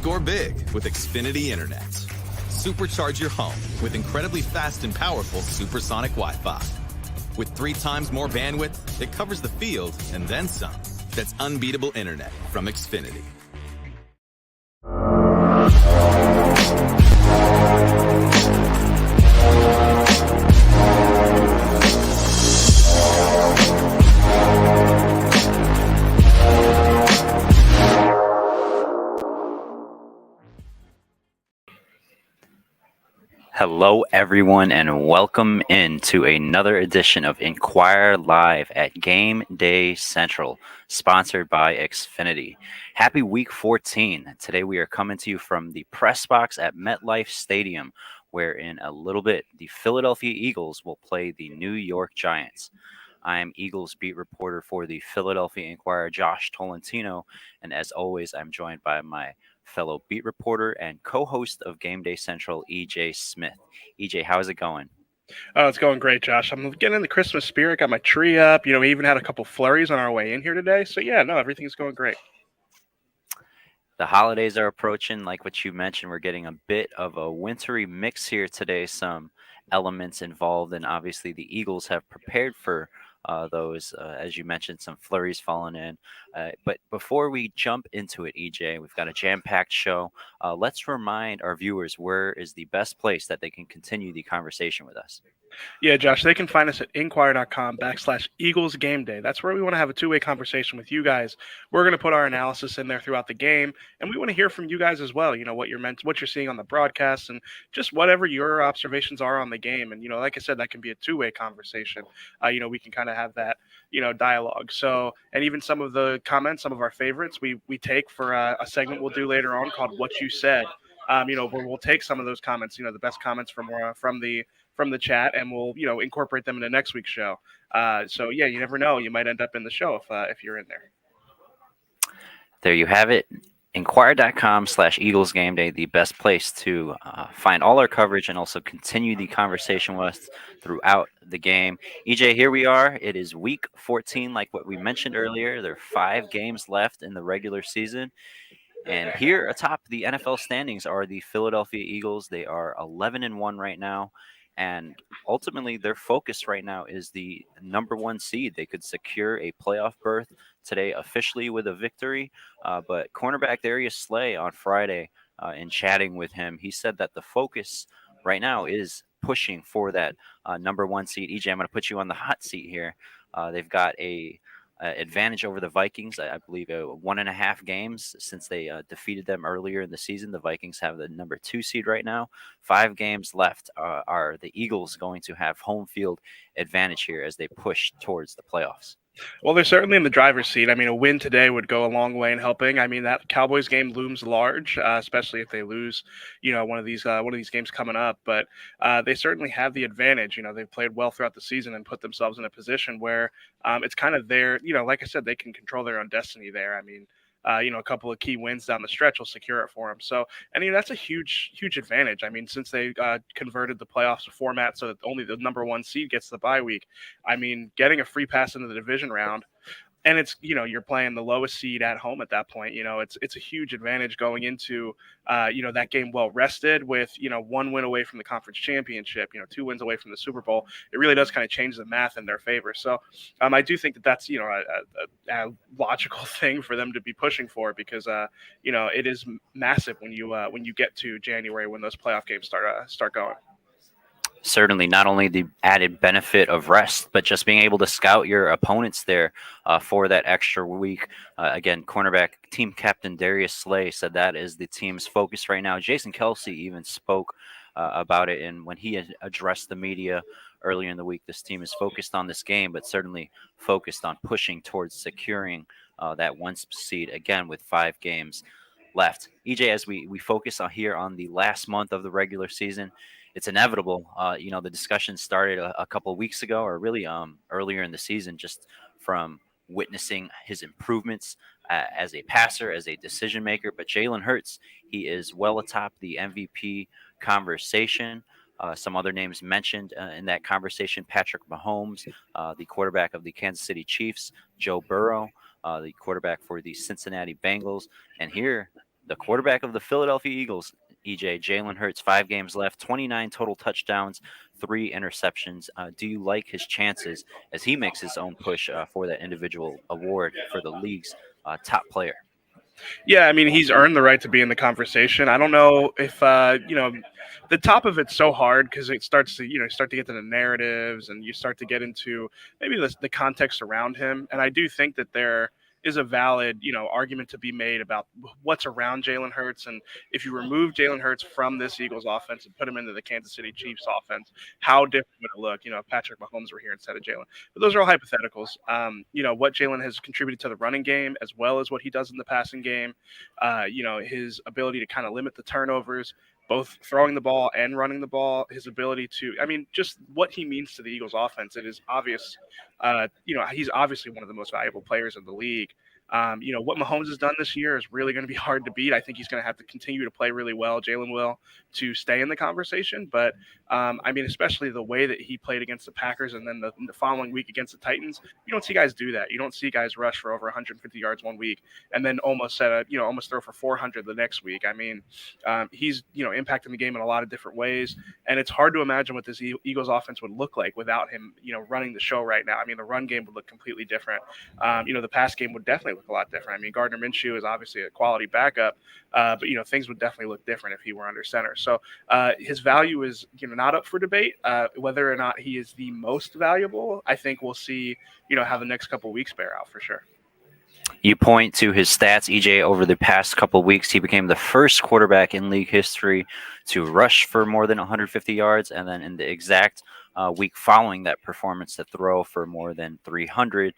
Score big with Xfinity Internet. Supercharge your home with incredibly fast and powerful supersonic Wi-Fi. With 3 times more bandwidth, it covers the field and then some. That's unbeatable internet from Xfinity. Hello, everyone, and welcome into another edition of Inquire Live at GameDay Central, sponsored by Xfinity. Happy Week 14. Today we are coming to you from the press box at Metlife Stadium, where in a little bit the Philadelphia Eagles will play the New York Giants. I am Eagles beat reporter for the Philadelphia Inquirer, Josh Tolentino, and as always, I'm joined by my fellow beat reporter and co-host of Game Day Central, EJ Smith. EJ, how's it going? Oh, it's going great, Josh. I'm getting in the Christmas spirit, got my tree up. We even had a couple flurries on our way in here today. So, everything's going great. The holidays are approaching. Like what you mentioned, we're getting a bit of a wintry mix here today. Some elements involved, and obviously the Eagles have prepared for those, as you mentioned, some flurries falling in. But before we jump into it, EJ, we've got a jam-packed show. Let's remind our viewers where is the best place that they can continue the conversation with us. Yeah, Josh, they can find us at inquire.com/Eagles Game Day. That's where we want to have a two-way conversation with you guys. We're going to put our analysis in there throughout the game, and we want to hear from you guys as well. What you're seeing on the broadcast, and just whatever your observations are on the game. And like I said, that can be a two-way conversation. We can kind of have that dialogue. So, and even some of the comments, some of our favorites, we take for a segment we'll do later on called "What You Said." Where we'll take some of those comments, the best comments from the chat, and we'll incorporate them into next week's show. So you never know, you might end up in the show if you're in there. There you have it. Inquire.com/Eagles Game Day, the best place to find all our coverage and also continue the conversation with us throughout the game. EJ, here we are. It is week 14, like what we mentioned earlier. There are 5 games left in the regular season. And here atop the NFL standings are the Philadelphia Eagles. They are 11-1 right now. And ultimately, their focus right now is the number 1 seed. They could secure a playoff berth today officially with a victory. But cornerback Darius Slay on Friday, in chatting with him, he said that the focus right now is pushing for that number 1 seed. EJ, I'm going to put you on the hot seat here. They've got a advantage over the Vikings. I believe 1.5 games since they defeated them earlier in the season. The Vikings have the number 2 seed right now. 5 games left. Are the Eagles going to have home field advantage here as they push towards the playoffs? Well, they're certainly in the driver's seat. A win today would go a long way in helping. That Cowboys game looms large, especially if they lose, one of these games coming up. But they certainly have the advantage. They've played well throughout the season and put themselves in a position where it's kind of their, like I said, they can control their own destiny there. A couple of key wins down the stretch will secure it for them. So, and that's a huge advantage. Since they converted the playoffs to format so that only the number 1 seed gets the bye week, getting a free pass into the division round, and it's you're playing the lowest seed at home at that point. It's a huge advantage going into that game well rested with 1 win away from the conference championship, 2 wins away from the Super Bowl. It really does kind of change the math in their favor. So I do think that that's a logical thing for them to be pushing for, because it is massive when you get to January, when those playoff games start going. Certainly, not only the added benefit of rest, but just being able to scout your opponents there for that extra week. Again, cornerback team captain Darius Slay said that is the team's focus right now. Jason Kelsey even spoke about it, and when he addressed the media earlier in the week, this team is focused on this game, but certainly focused on pushing towards securing that 1 seed, again, with 5 games left. EJ, as we focus on here on the last month of the regular season, it's inevitable. The discussion started a couple of weeks ago, or really earlier in the season, just from witnessing his improvements as a passer, as a decision maker. But Jalen Hurts, he is well atop the MVP conversation. Some other names mentioned in that conversation: Patrick Mahomes, the quarterback of the Kansas City Chiefs; Joe Burrow, the quarterback for the Cincinnati Bengals. And here, The quarterback of the Philadelphia Eagles, EJ, Jalen Hurts, 5 games left, 29 total touchdowns, 3 interceptions. Do you like his chances as he makes his own push for that individual award for the league's top player? Yeah, I mean, he's earned the right to be in the conversation. I don't know if the top of it's so hard because it starts to start to get to the narratives, and you start to get into maybe the context around him. And I do think that there is a valid argument to be made about what's around Jalen Hurts, and if you remove Jalen Hurts from this Eagles offense and put him into the Kansas City Chiefs offense, how different would it look? If Patrick Mahomes were here instead of Jalen. But those are all hypotheticals. What Jalen has contributed to the running game as well as what he does in the passing game. His ability to kind of limit the turnovers, both throwing the ball and running the ball. His ability to, I mean, just what he means to the Eagles offense. It is obvious. He's obviously one of the most valuable players in the league. What Mahomes has done this year is really going to be hard to beat. I think he's going to have to continue to play really well, Jalen will, to stay in the conversation. But I mean, especially the way that he played against the Packers and then the following week against the Titans, you don't see guys do that. You don't see guys rush for over 150 yards one week and then almost throw for 400 the next week. I mean, he's impacting the game in a lot of different ways, and it's hard to imagine what this Eagles offense would look like without him, running the show right now. I mean, the run game would look completely different. The pass game would definitely look a lot different. I mean, Gardner Minshew is obviously a quality backup, but things would definitely look different if he were under center. So his value is not up for debate. Whether or not he is the most valuable, I think we'll see how the next couple of weeks bear out for sure. You point to his stats, EJ, over the past couple of weeks. He became the first quarterback in league history to rush for more than 150 yards, and then in the exact week following that performance to throw for more than 300.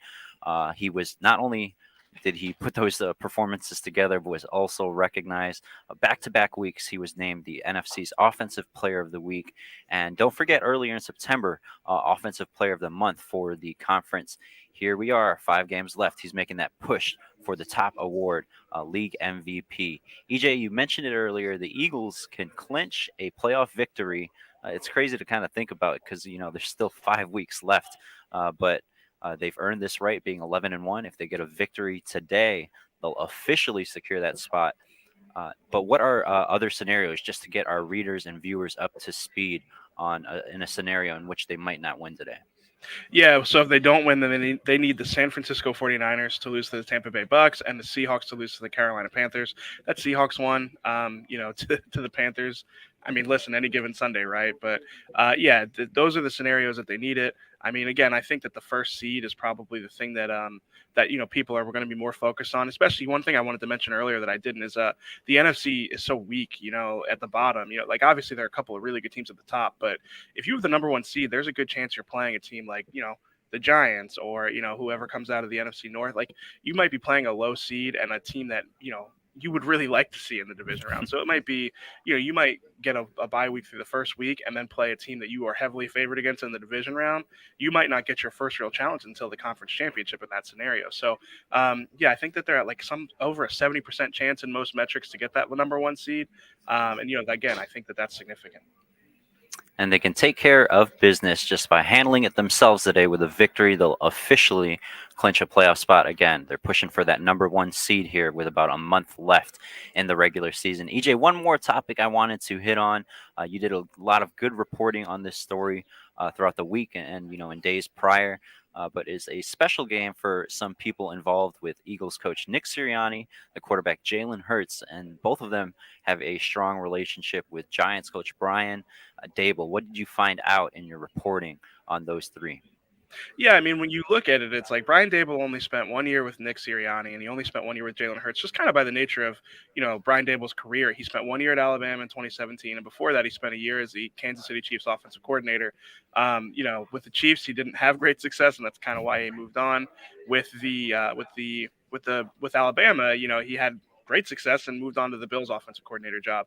He was not only did he put those performances together, but was also recognized back-to-back weeks. He was named the NFC's Offensive Player of the Week. And don't forget, earlier in September, Offensive Player of the Month for the conference. Here we are, 5 games left. He's making that push for the top award, league MVP. EJ, you mentioned it earlier. The Eagles can clinch a playoff victory. It's crazy to kind of think about because, there's still 5 weeks left. But they've earned this right, being 11-1. If they get a victory today, they'll officially secure that spot. But what are other scenarios just to get our readers and viewers up to speed on in a scenario in which they might not win today? Yeah, so if they don't win, then they need the San Francisco 49ers to lose to the Tampa Bay Bucks and the Seahawks to lose to the Carolina Panthers. That Seahawks one, to the Panthers. I mean, listen, any given Sunday, right? But those are the scenarios that they need it. I mean, again, I think that the first seed is probably the thing that people are going to be more focused on. Especially one thing I wanted to mention earlier that I didn't is the NFC is so weak, at the bottom. Like obviously there are a couple of really good teams at the top, but if you have the number 1 seed, there's a good chance you're playing a team like the Giants or whoever comes out of the NFC North. Like you might be playing a low seed and a team that you would really like to see in the division round. So it might be, you might get a bye week through the first week and then play a team that you are heavily favored against in the division round. You might not get your first real challenge until the conference championship in that scenario. So, I think that they're at like over a 70% chance in most metrics to get that number 1 seed. Again, I think that that's significant. And they can take care of business just by handling it themselves today with a victory. They'll officially clinch a playoff spot again. They're pushing for that number 1 seed here with about a month left in the regular season. EJ, one more topic I wanted to hit on. You did a lot of good reporting on this story throughout the week and in days prior. But is a special game for some people involved with Eagles coach Nick Sirianni, the quarterback Jalen Hurts, and both of them have a strong relationship with Giants coach Brian Dable. What did you find out in your reporting on those 3? Yeah, I mean, when you look at it, it's like Brian Dable only spent 1 year with Nick Sirianni, and he only spent 1 year with Jalen Hurts, just kind of by the nature of, Brian Dable's career. He spent 1 year at Alabama in 2017, and before that, he spent a year as the Kansas City Chiefs offensive coordinator. With the Chiefs, he didn't have great success, and that's kind of why he moved on. With Alabama, he had great success and moved on to the Bills offensive coordinator job.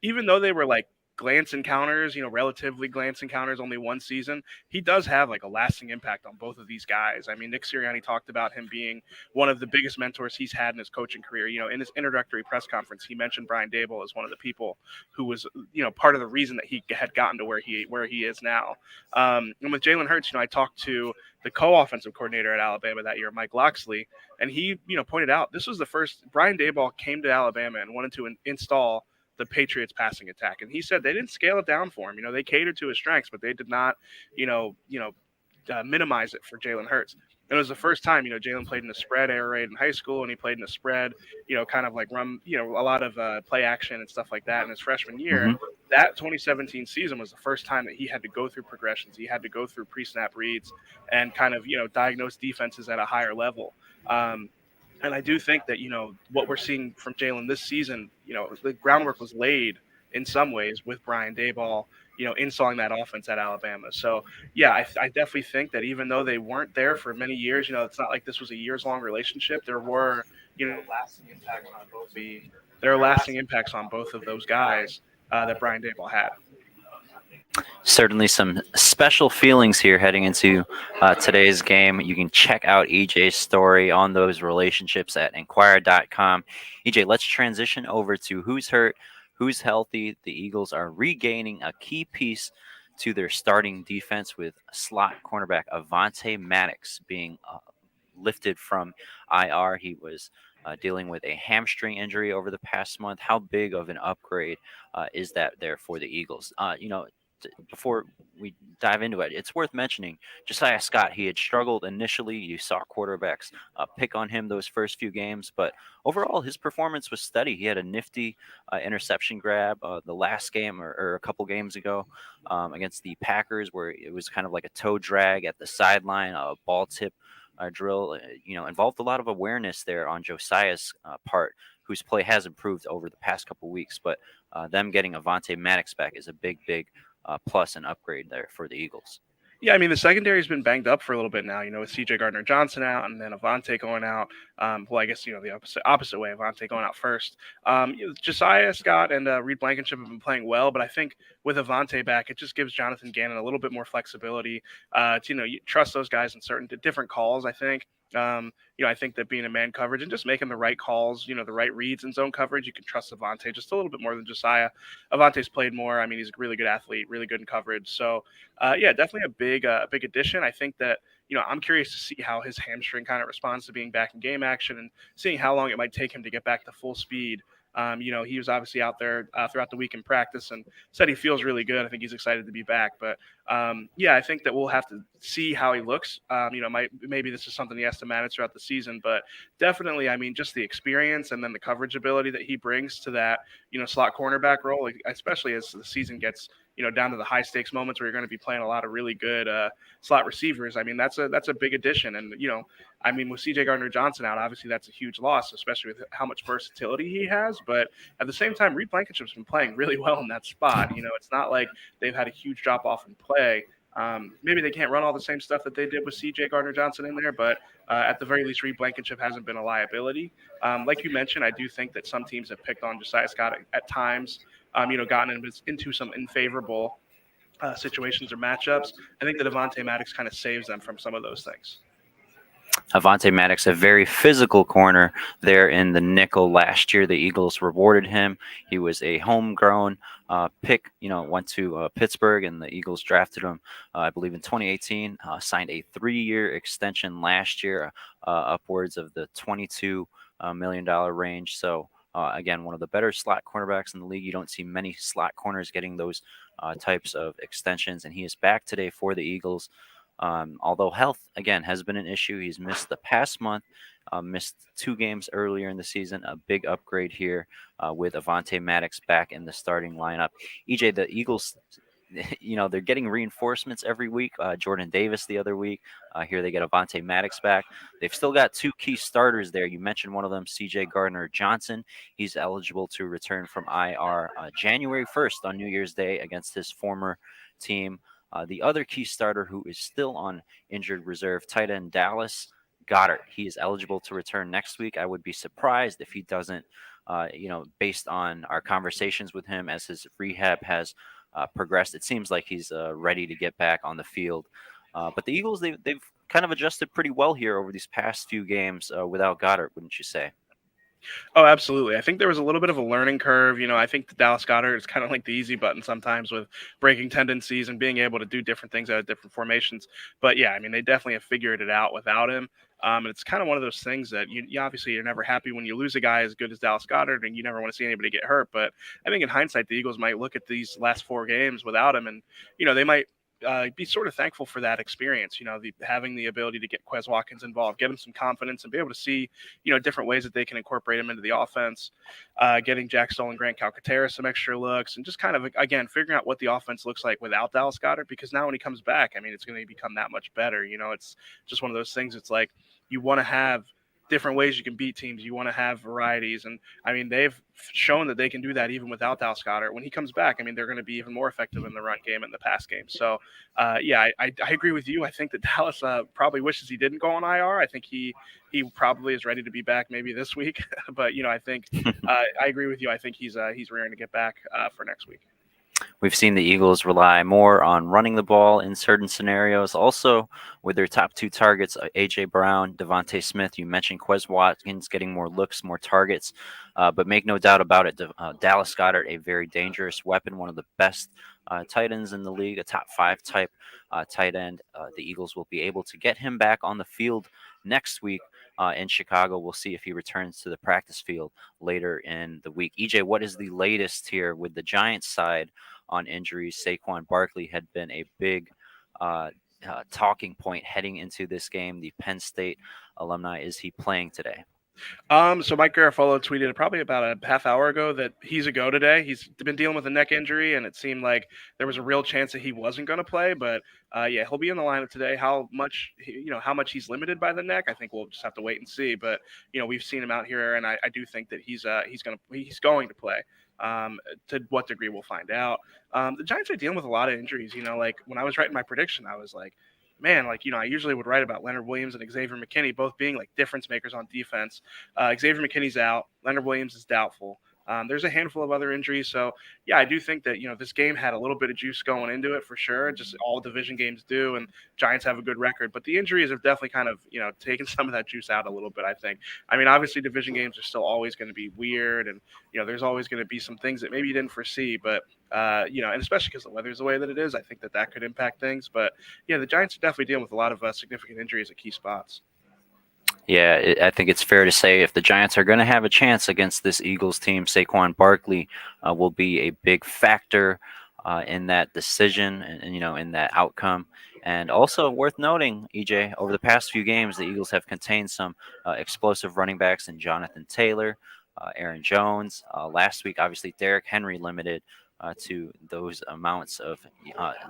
Even though they were like glance encounters, relatively glance encounters, only one season, he does have like a lasting impact on both of these guys. I mean, Nick Sirianni talked about him being one of the biggest mentors he's had in his coaching career. In his introductory press conference, he mentioned Brian Dable as one of the people who was, part of the reason that he had gotten to where he is now. And with Jalen Hurts, I talked to the co-offensive coordinator at Alabama that year, Mike Loxley, and he, pointed out this was the first Brian Daboll came to Alabama and wanted to install the Patriots passing attack. And he said they didn't scale it down for him. They catered to his strengths, but they did not, minimize it for Jalen Hurts. And it was the first time, Jalen played in a spread air raid in high school, and he played in a spread, kind of like run, a lot of play action and stuff like that in his freshman year. Mm-hmm. That 2017 season was the first time that he had to go through progressions. He had to go through pre-snap reads and kind of, diagnose defenses at a higher level. And I do think that, what we're seeing from Jalen this season, the groundwork was laid in some ways with Brian Daboll, installing that offense at Alabama. So, yeah, I definitely think that even though they weren't there for many years, it's not like this was a years-long relationship. There were, lasting impacts on both there are lasting impacts on both of those guys that Brian Daboll had. Certainly some special feelings here heading into today's game. You can check out EJ's story on those relationships at Enquirer.com. EJ, let's transition over to who's hurt, who's healthy. The Eagles are regaining a key piece to their starting defense with slot cornerback Avonte Maddox being lifted from IR. He was dealing with a hamstring injury over the past month. How big of an upgrade is that there for the Eagles? Before we dive into it, it's worth mentioning Josiah Scott. He had struggled initially. You saw quarterbacks pick on him those first few games, but overall his performance was steady. He had a nifty interception grab the last game or a couple games ago against the Packers, where it was kind of like a toe drag at the sideline, a ball tip drill. Involved a lot of awareness there on Josiah's part, whose play has improved over the past couple weeks. But them getting Avonte Maddox back is a big plus and upgrade there for the Eagles. Yeah, I mean, the secondary's been banged up for a little bit now, with CJ Gardner-Johnson out and then Avonte going out. I guess, the opposite way, Avonte going out first. Josiah Scott and Reed Blankenship have been playing well, but I think with Avonte back, it just gives Jonathan Gannon a little bit more flexibility to, you trust those guys in certain different calls, I think. I think that being a man coverage and just making the right calls, the right reads in zone coverage, you can trust Avonte just a little bit more than Josiah. Avonte's played more. I mean, he's a really good athlete, really good in coverage. So, definitely a big addition. I think that, I'm curious to see how his hamstring kind of responds to being back in game action and seeing how long it might take him to get back to full speed. He was obviously out there throughout the week in practice and said he feels really good. I think he's excited to be back. But, I think that we'll have to see how he looks. Maybe this is something he has to manage throughout the season. But definitely, I mean, just the experience and then the coverage ability that he brings to that, slot cornerback role, especially as the season gets, down to the high stakes moments where you're going to be playing a lot of really good slot receivers. I mean, that's a big addition. And, with CJ Gardner-Johnson out, obviously that's a huge loss, especially with how much versatility he has. But at the same time, Reed Blankenship's been playing really well in that spot. It's not like they've had a huge drop off in play. Maybe they can't run all the same stuff that they did with CJ Gardner-Johnson in there, but at the very least, Reed Blankenship hasn't been a liability. Like you mentioned, I do think that some teams have picked on Josiah Scott at times, gotten into some unfavorable situations or matchups. I think that Avonte Maddox kind of saves them from some of those things. Avonte Maddox, a very physical corner there in the nickel last year. The Eagles rewarded him. He was a homegrown pick, went to Pittsburgh, and the Eagles drafted him, I believe, in 2018, signed a 3-year extension last year, upwards of the $22 million range. So, again, one of the better slot cornerbacks in the league. You don't see many slot corners getting those types of extensions, and he is back today for the Eagles. Although health, again, has been an issue. He's missed the past month, missed 2 games earlier in the season. A big upgrade here with Avonte Maddox back in the starting lineup. EJ, the Eagles, they're getting reinforcements every week. Jordan Davis the other week. Here they get Avonte Maddox back. They've still got 2 key starters there. You mentioned one of them, CJ Gardner-Johnson. He's eligible to return from IR January 1st on New Year's Day against his former team. The other key starter who is still on injured reserve, tight end Dallas Goedert. He is eligible to return next week. I would be surprised if he doesn't Based on our conversations with him as his rehab has progressed, it seems like he's ready to get back on the field. But the Eagles, they've kind of adjusted pretty well here over these past few games without Goddard, wouldn't you say? Oh, absolutely. I think there was a little bit of a learning curve. I think the Dallas Goddard is kind of like the easy button sometimes with breaking tendencies and being able to do different things out of different formations. But yeah, I mean, they definitely have figured it out without him. And it's kind of one of those things that you obviously you're never happy when you lose a guy as good as Dallas Goddard, and you never want to see anybody get hurt. But I think in hindsight, the Eagles might look at these last 4 games without him, and they might be sort of thankful for that experience. Having the ability to get Quez Watkins involved, get him some confidence, and be able to see different ways that they can incorporate him into the offense. Getting Jack Stoll and Grant Calcaterra some extra looks, and just kind of again figuring out what the offense looks like without Dallas Goddard. Because now when he comes back, I mean, it's going to become that much better. It's just one of those things. It's like you want to have different ways you can beat teams. You want to have varieties. And I mean, they've shown that they can do that even without Dallas Goddard. When he comes back, I mean, they're going to be even more effective in the run game and the pass game. So, yeah, I agree with you. I think that Dallas probably wishes he didn't go on IR. I think he probably is ready to be back maybe this week. But, I think I agree with you. I think he's raring to get back for next week. We've seen the Eagles rely more on running the ball in certain scenarios. Also, with their top 2 targets, A.J. Brown, Devontae Smith. You mentioned Quez Watkins getting more looks, more targets. But make no doubt about it, Dallas Goedert, a very dangerous weapon, one of the best tight ends in the league, a top 5 type tight end. The Eagles will be able to get him back on the field next week in Chicago. We'll see if he returns to the practice field later in the week. EJ, what is the latest here with the Giants side on injuries? Saquon Barkley had been a big talking point heading into this game. The Penn State alumni, is he playing today? So Mike Garafolo tweeted probably about a half hour ago that he's a go today. He's been dealing with a neck injury, and it seemed like there was a real chance that he wasn't going to play. But yeah, he'll be in the lineup today. How much he's limited by the neck, I think we'll just have to wait and see. But we've seen him out here, and I do think that he's going to play. To what degree, we'll find out. The Giants are dealing with a lot of injuries. Like when I was writing my prediction, I was like, man, I usually would write about Leonard Williams and Xavier McKinney both being like difference makers on defense. Xavier McKinney's out. Leonard Williams is doubtful. There's a handful of other injuries. So, yeah, I do think that, this game had a little bit of juice going into it for sure. Just all division games do, and Giants have a good record. But the injuries have definitely kind of, taken some of that juice out a little bit, I think. I mean, obviously, division games are still always going to be weird, and, there's always going to be some things that maybe you didn't foresee. But, and especially because the weather's the way that it is, I think that could impact things. But, yeah, the Giants are definitely dealing with a lot of significant injuries at key spots. Yeah, I think it's fair to say if the Giants are going to have a chance against this Eagles team, Saquon Barkley will be a big factor in that decision and in that outcome. And also worth noting, EJ, over the past few games, the Eagles have contained some explosive running backs in Jonathan Taylor, Aaron Jones. Last week, obviously, Derrick Henry limited to those amounts of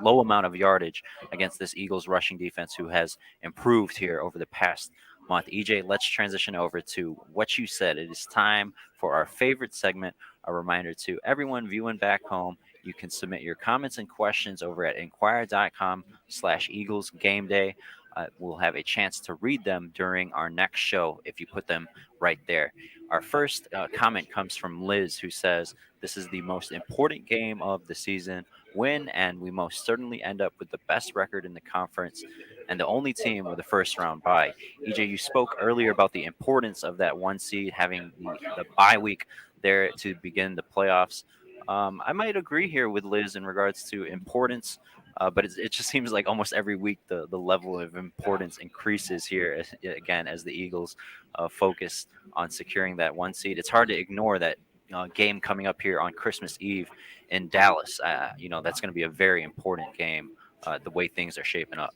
low amount of yardage against this Eagles rushing defense, who has improved here over the past month. EJ, let's transition over to what you said. It is time for our favorite segment. A reminder to everyone viewing back home, you can submit your comments and questions over at inquire.com/Eagles Game Day. We'll have a chance to read them during our next show if you put them right there. Our first comment comes from Liz, who says, "This is the most important game of the season. Win, and we most certainly end up with the best record in the conference and the only team with a first round bye." EJ, you spoke earlier about the importance of that 1 seed having the bye week there to begin the playoffs. I might agree here with Liz in regards to importance, but it just seems like almost every week the level of importance increases here, again, as the Eagles focus on securing that 1 seed. It's hard to ignore that game coming up here on Christmas Eve in Dallas. That's going to be a very important game, the way things are shaping up.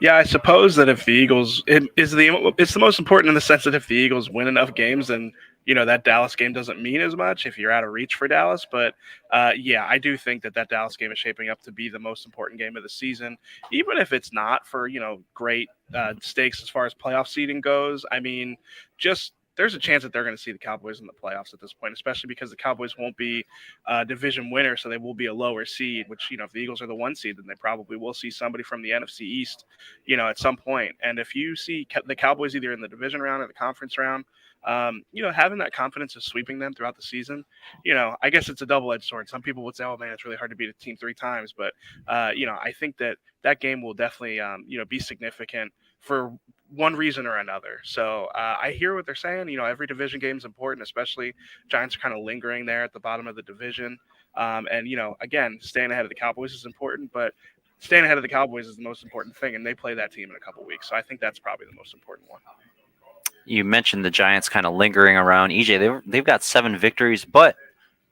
Yeah, I suppose that if the Eagles, it's the most important in the sense that if the Eagles win enough games, then that Dallas game doesn't mean as much if you're out of reach for Dallas. But yeah, I do think that Dallas game is shaping up to be the most important game of the season, even if it's not for great stakes as far as playoff seeding goes. I mean, just there's a chance that they're going to see the Cowboys in the playoffs at this point, especially because the Cowboys won't be a division winner, so they will be a lower seed. Which, if the Eagles are the 1 seed, then they probably will see somebody from the NFC East, at some point. And if you see the Cowboys either in the division round or the conference round, having that confidence of sweeping them throughout the season, I guess it's a double-edged sword. Some people would say, "Oh man, it's really hard to beat a team 3 times," but I think that game will definitely, be significant for one reason or another. So I hear what they're saying. Every division game is important, especially Giants are kind of lingering there at the bottom of the division. And again, staying ahead of the Cowboys is important, but staying ahead of the Cowboys is the most important thing, and they play that team in a couple weeks. So I think that's probably the most important one. You mentioned the Giants kind of lingering around. EJ, they've got 7 victories, but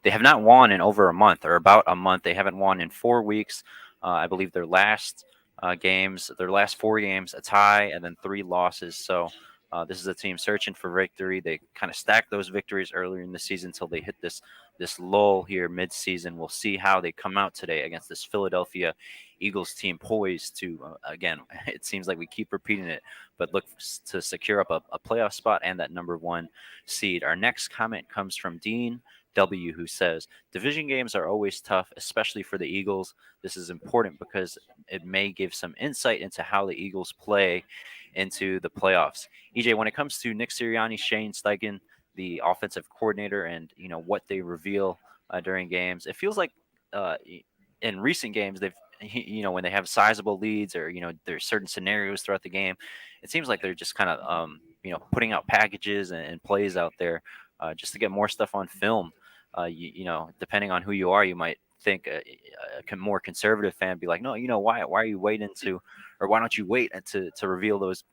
they have not won in over a month, or about a month. They haven't won in 4 weeks. I believe their last their last 4 games, a tie, and then 3 losses. So this is a team searching for victory. They kind of stacked those victories earlier in the season until they hit this lull here mid-season. We'll see how they come out today against this Philadelphia Eagles team poised to, again, it seems like we keep repeating it, but look to secure up a playoff spot and that number 1 seed. Our next comment comes from Dean W, who says, division games are always tough, especially for the Eagles. This is important because it may give some insight into how the Eagles play into the playoffs. EJ, when it comes to Nick Sirianni, Shane Steichen, the offensive coordinator, and what they reveal during games, it feels like in recent games they've when they have sizable leads, or there's certain scenarios throughout the game, it seems like they're just kind of putting out packages and plays out there just to get more stuff on film. Depending on who you are, you might think a more conservative fan be like, no, why are you waiting to, or why don't you wait to reveal those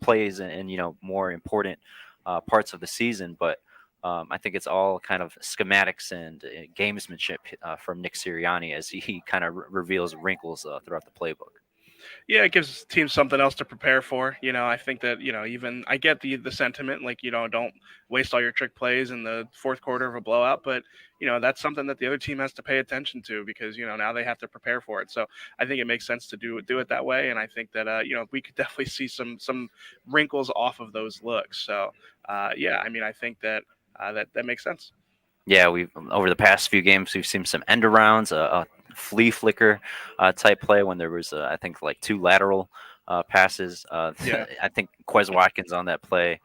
plays and more important parts of the season? But I think it's all kind of schematics and gamesmanship from Nick Sirianni as he kind of reveals wrinkles throughout the playbook. Yeah, it gives teams something else to prepare for. I think that, even I get the sentiment, like, don't waste all your trick plays in the fourth quarter of a blowout, but that's something that the other team has to pay attention to, because now they have to prepare for it. So I think it makes sense to do it that way, and I think that we could definitely see some wrinkles off of those looks. So yeah, I think that that makes sense. Yeah, we've over the past few games we've seen some end arounds, a flea flicker type play when there was I think like 2 lateral passes. Yeah. I think Quez Watkins on that play.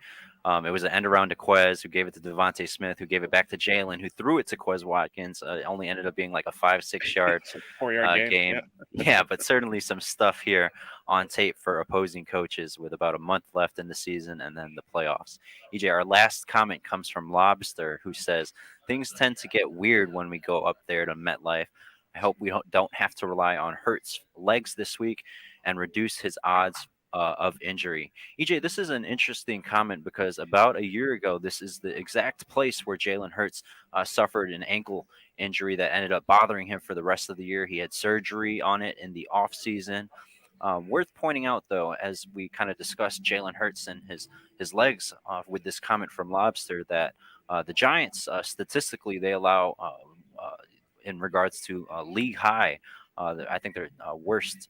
It was an end around to Quez, who gave it to Devontae Smith, who gave it back to Jalen, who threw it to Quez Watkins. It only ended up being like a 5-6 yard 4-yard game. Yeah, but certainly some stuff here on tape for opposing coaches with about a month left in the season and then the playoffs. EJ, our last comment comes from Lobster, who says, things tend to get weird when we go up there to MetLife. I hope we don't have to rely on Hurts' legs this week and reduce his odds of injury. EJ, this is an interesting comment because about a year ago, this is the exact place where Jalen Hurts suffered an ankle injury that ended up bothering him for the rest of the year. He had surgery on it in the offseason. Worth pointing out, though, as we kind of discussed Jalen Hurts and his legs with this comment from Lobster, that the Giants, statistically, they allow, in regards to league high, I think they're worst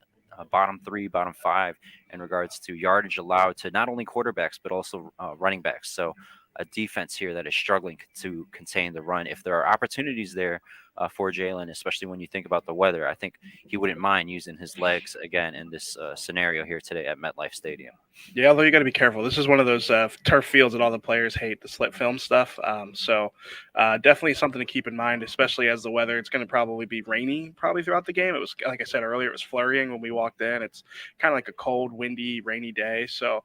bottom 3, bottom 5 in regards to yardage allowed to not only quarterbacks but also running backs. So a defense here that is struggling to contain the run. If there are opportunities there for Jalen, especially when you think about the weather, I think he wouldn't mind using his legs again in this scenario here today at MetLife Stadium. Yeah, although you got to be careful. This is one of those turf fields that all the players hate, the slip film stuff. So definitely something to keep in mind, especially as the weather. It's going to probably be rainy throughout the game. It was, like I said earlier, it was flurrying when we walked in. It's kind of like a cold, windy, rainy day. So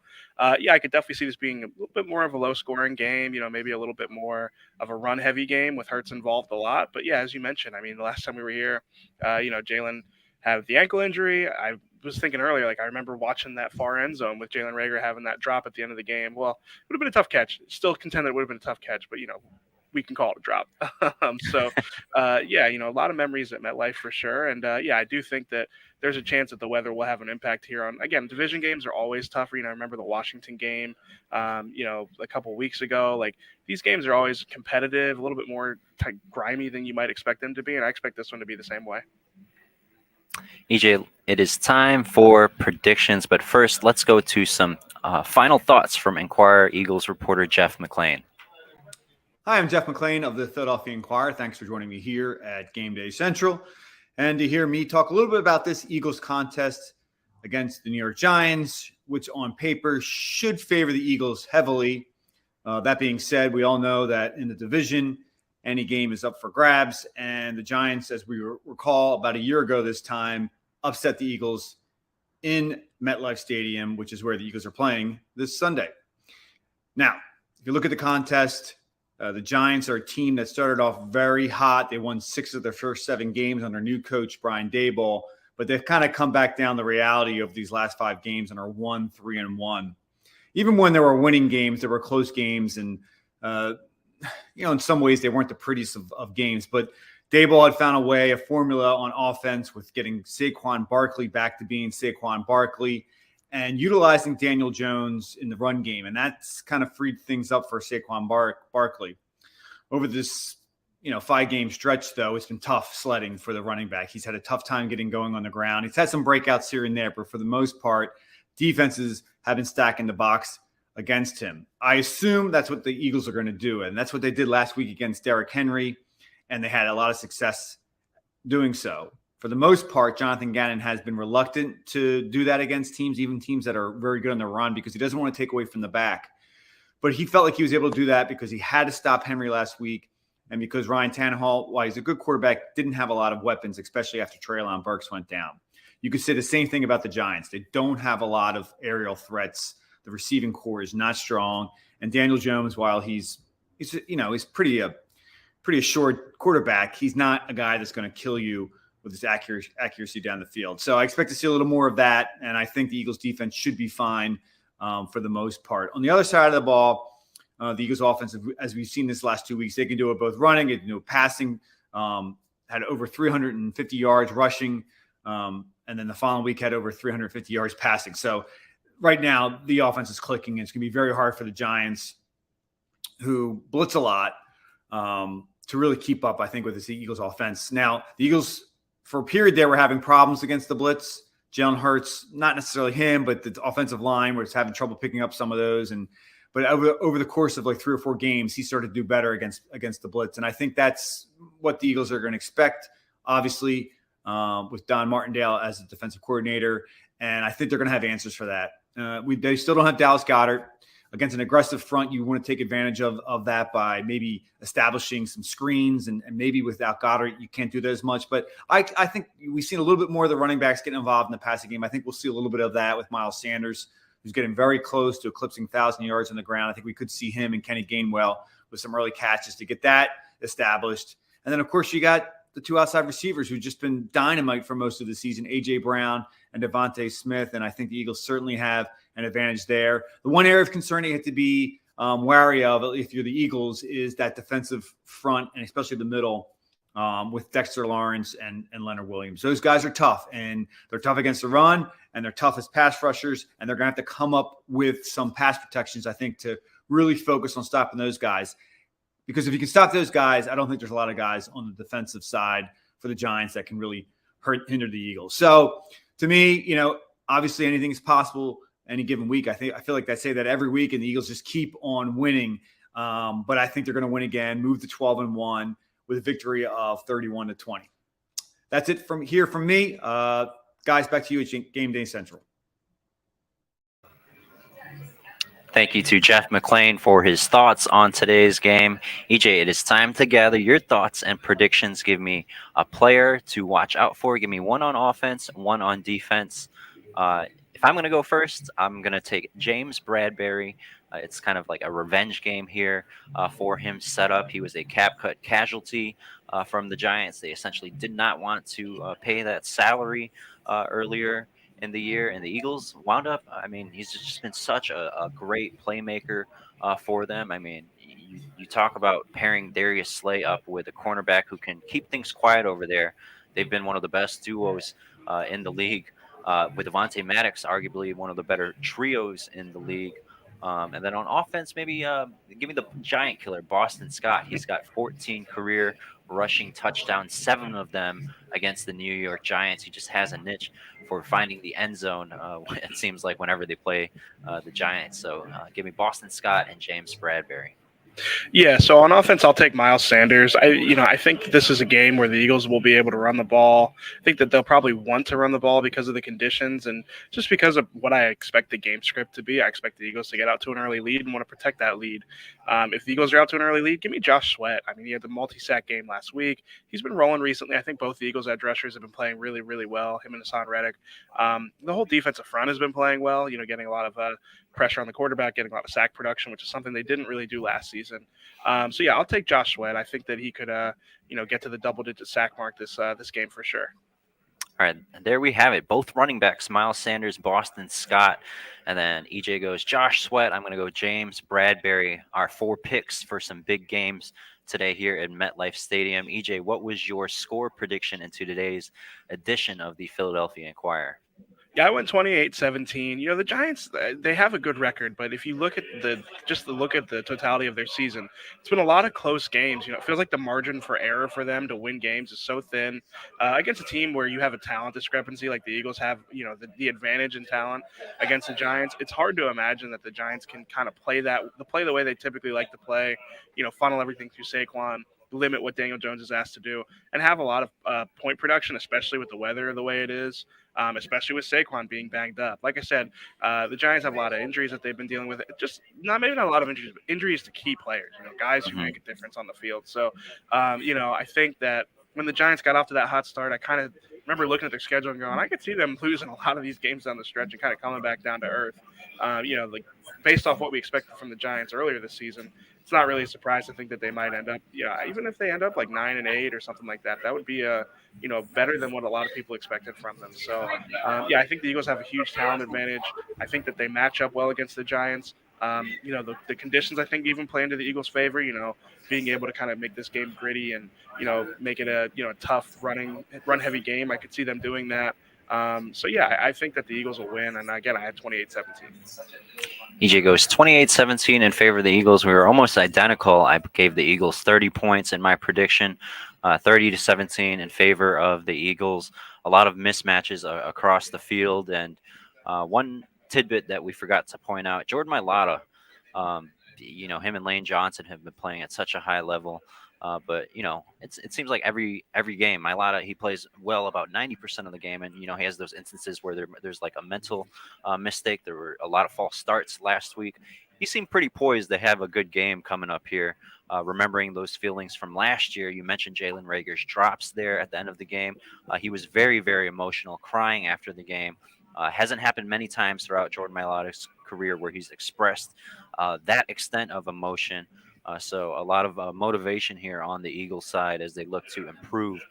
yeah, I could definitely see this being a little bit more of a low-scoring game. Maybe a little bit more of a run-heavy game with Hurts involved a lot. But yeah, as you mentioned, the last time we were here, Jalen had the ankle injury. I was thinking earlier, like I remember watching that far end zone with Jalen Reagor having that drop at the end of the game. Well, it would have been a tough catch. Still contend that it would have been a tough catch, but we can call it a drop. So yeah, a lot of memories at MetLife for sure. And yeah, I do think that there's a chance that the weather will have an impact here on, again, division games are always tougher. I remember the Washington game, a couple of weeks ago. Like these games are always competitive, a little bit more grimy than you might expect them to be. And I expect this one to be the same way. EJ, it is time for predictions, but first let's go to some Final thoughts from Inquirer Eagles reporter Jeff McClain. Hi, I'm Jeff McClain of the Philadelphia Inquirer. Thanks for joining me here at GameDay Central and to hear me talk a little bit about this Eagles contest against the New York Giants, which on paper should favor the Eagles heavily. That being said, we all know that in the division, any game is up for grabs, and the Giants, as we recall about a year ago this time, upset the Eagles in Metlife Stadium, which is where the Eagles are playing this Sunday. Now, if you look at the contest, the Giants are a team that started off very hot. They won 6 of their first 7 games under new coach Brian Daboll, but they've kind of come back down the reality of these last 5 games and are 1-3-1. Even when there were winning games, there were close games, and in some ways they weren't the prettiest of games. But Daboll had found a formula on offense with getting Saquon Barkley back to being Saquon Barkley and utilizing Daniel Jones in the run game. And that's kind of freed things up for Saquon Barkley. Over this 5-game stretch, though, it's been tough sledding for the running back. He's had a tough time getting going on the ground. He's had some breakouts here and there, but for the most part, defenses have been stacking the box against him. I assume that's what the Eagles are going to do, and that's what they did last week against Derrick Henry, and they had a lot of success doing so. For the most part, Jonathan Gannon has been reluctant to do that against teams, even teams that are very good on the run, because he doesn't want to take away from the back. But he felt like he was able to do that because he had to stop Henry last week, and because Ryan Tannehill, while he's a good quarterback, didn't have a lot of weapons, especially after Treylon Burks went down. You could say the same thing about the Giants. They don't have a lot of aerial threats. The receiving core is not strong, and Daniel Jones, while he's pretty assured quarterback, he's not a guy that's going to kill you with his accuracy down the field. So I expect to see a little more of that, and I think the Eagles defense should be fine for the most part. On the other side of the ball, the Eagles offense, as we've seen this last 2 weeks, they can do it both running, they can do it passing, had over 350 yards rushing, and then the following week had over 350 yards passing. So right now the offense is clicking, and it's going to be very hard for the Giants, who blitz a lot, to really keep up, I think, with this Eagles offense. Now, the Eagles, for a period there, were having problems against the blitz. Jalen Hurts, not necessarily him, but the offensive line was having trouble picking up some of those. But over the course of like 3 or 4 games, he started to do better against the blitz. And I think that's what the Eagles are going to expect, obviously, with Don Martindale as the defensive coordinator. And I think they're going to have answers for that. They still don't have Dallas Goedert. Against an aggressive front, you want to take advantage of that by maybe establishing some screens, and maybe without Goddard, you can't do that as much. But I think we've seen a little bit more of the running backs getting involved in the passing game. I think we'll see a little bit of that with Miles Sanders, who's getting very close to eclipsing 1,000 yards on the ground. I think we could see him and Kenny Gainwell with some early catches to get that established. And then, of course, you got the 2 outside receivers who've just been dynamite for most of the season, A.J. Brown and Devontae Smith, and I think the Eagles certainly have an advantage there. The one area of concern you have to be wary of, if you're the Eagles, is that defensive front, and especially the middle, with Dexter Lawrence and Leonard Williams. Those guys are tough, and they're tough against the run, and they're tough as pass rushers, and they're going to have to come up with some pass protections, I think, to really focus on stopping those guys. Because if you can stop those guys, I don't think there's a lot of guys on the defensive side for the Giants that can really hinder the Eagles. So to me, obviously anything is possible any given week. I feel like I say that every week, and the Eagles just keep on winning. But I think they're going to win again, move to 12-1 with a victory of 31-20. That's it from me. Guys, back to you at Game Day Central. Thank you to Jeff McClain for his thoughts on today's game. EJ, it is time to gather your thoughts and predictions. Give me a player to watch out for. Give me one on offense, one on defense. If I'm going to go first, I'm going to take James Bradbury. It's kind of like a revenge game here for him set up. He was a cap cut casualty from the Giants. They essentially did not want to pay that salary earlier in the year, and the Eagles wound up, he's just been such a great playmaker for them. You talk about pairing Darius Slay up with a cornerback who can keep things quiet over there. They've been one of the best duos in the league, with Devontae Maddox, arguably one of the better trios in the league. And then on offense, maybe give me the giant killer, Boston Scott. He's got 14 career rushing touchdowns, 7 of them against the New York Giants. He just has a niche for finding the end zone. It seems like whenever they play the Giants. So give me Boston Scott and James Bradbury. Yeah, so on offense, I'll take Miles Sanders. I think this is a game where the Eagles will be able to run the ball. I think that they'll probably want to run the ball because of the conditions and just because of what I expect the game script to be. I expect the Eagles to get out to an early lead and want to protect that lead. If the Eagles are out to an early lead, give me Josh Sweat. I mean, he had the multi-sack game last week. He's been rolling recently. I think both the Eagles edge rushers have been playing really, really well. Him and Hassan Reddick. The whole defensive front has been playing well. Getting a lot of pressure on the quarterback, getting a lot of sack production, which is something they didn't really do last season. So yeah, I'll take Josh Sweat. I think that he could, get to the double-digit sack mark this game for sure. All right, there we have it. Both running backs, Miles Sanders, Boston Scott, and then EJ goes Josh Sweat. I'm going to go James Bradbury. Our 4 picks for some big games today here at MetLife Stadium. EJ, what was your score prediction into today's edition of the Philadelphia Inquirer? Yeah, I went 28-17. The Giants, they have a good record, but if you look at the totality of their season, it's been a lot of close games. It feels like the margin for error for them to win games is so thin. Against a team where you have a talent discrepancy like the Eagles have, the advantage in talent against the Giants, it's hard to imagine that the Giants can kind of play the way they typically like to play, funnel everything through Saquon, limit what Daniel Jones is asked to do, and have a lot of point production, especially with the weather the way it is. Especially with Saquon being banged up. Like I said, the Giants have a lot of injuries that they've been dealing with. Maybe not a lot of injuries, but injuries to key players, guys who make a difference on the field. So, I think that when the Giants got off to that hot start, I kind of remember looking at their schedule and going, I could see them losing a lot of these games down the stretch and kind of coming back down to earth. Based off what we expected from the Giants earlier this season, it's not really a surprise to think that they might end up, even if they end up like 9-8 or something like that, that would be better than what a lot of people expected from them. So, I think the Eagles have a huge talent advantage. I think that they match up well against the Giants. The conditions I think even play into the Eagles' favor. Being able to kind of make this game gritty and make it a tough run heavy game. I could see them doing that. I think that the Eagles will win. And again, I had 28-17. EJ goes 28-17 in favor of the Eagles. We were almost identical. I gave the Eagles 30 points in my prediction, 30-17 in favor of the Eagles. A lot of mismatches across the field. And one tidbit that we forgot to point out, Jordan Mailata, him and Lane Johnson have been playing at such a high level. But it seems like every game, Mailata, he plays well about 90% of the game, and he has those instances where there's like a mental mistake. There were a lot of false starts last week. He seemed pretty poised to have a good game coming up here. Remembering those feelings from last year, you mentioned Jalen Reagor's drops there at the end of the game. He was very, very emotional, crying after the game. Hasn't happened many times throughout Jordan Mailata's career where he's expressed that extent of emotion. So a lot of motivation here on the Eagles side as they look to improve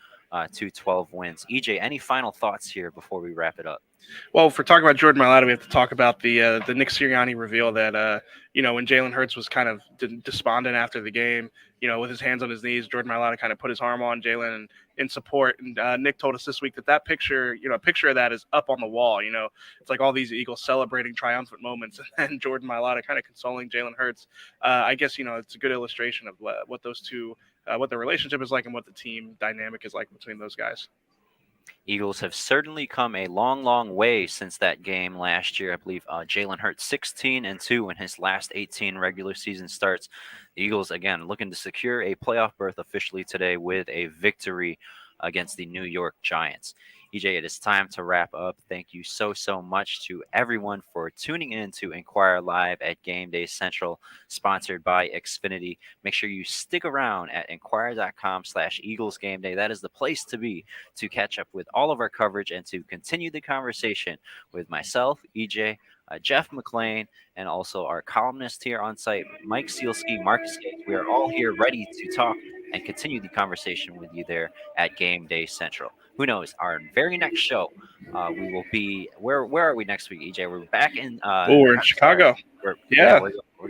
to 12 wins. EJ, any final thoughts here before we wrap it up? Well, if we're talking about Jordan Mailata, we have to talk about the Nick Sirianni reveal that when Jalen Hurts was kind of despondent after the game, with his hands on his knees, Jordan Mailata kind of put his arm on Jalen in support. And Nick told us this week that picture, a picture of that is up on the wall. It's like all these Eagles celebrating triumphant moments, and then Jordan Mailata kind of consoling Jalen Hurts. I guess it's a good illustration of what those two, what the relationship is like, and what the team dynamic is like between those guys. Eagles have certainly come a long, long way since that game last year. I believe Jalen Hurts 16-2 in his last 18 regular season starts. The Eagles, again, looking to secure a playoff berth officially today with a victory against the New York Giants. EJ, it is time to wrap up. Thank you so much to everyone for tuning in to Inquire Live at GameDay Central, sponsored by Xfinity. Make sure you stick around at inquire.com/Eagles Game Day. That is the place to be to catch up with all of our coverage and to continue the conversation with myself, EJ, Jeff McClain, and also our columnist here on site, Mike Sealski, Marcus Gates. We are all here ready to talk and continue the conversation with you there at Game Day Central. Who knows? Our very next show, we will be where are we next week, EJ? We're back in. We're in Chicago. We're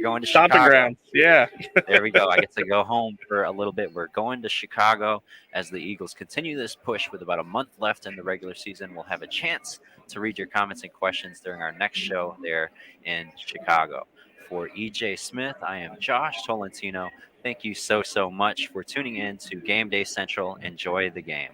going to Stomping Chicago. grounds. Yeah. There we go. I get to go home for a little bit. We're going to Chicago as the Eagles continue this push with about a month left in the regular season. We'll have a chance to read your comments and questions during our next show there in Chicago. For EJ Smith, I am Josh Tolentino. Thank you so much for tuning in to Game Day Central. Enjoy the game.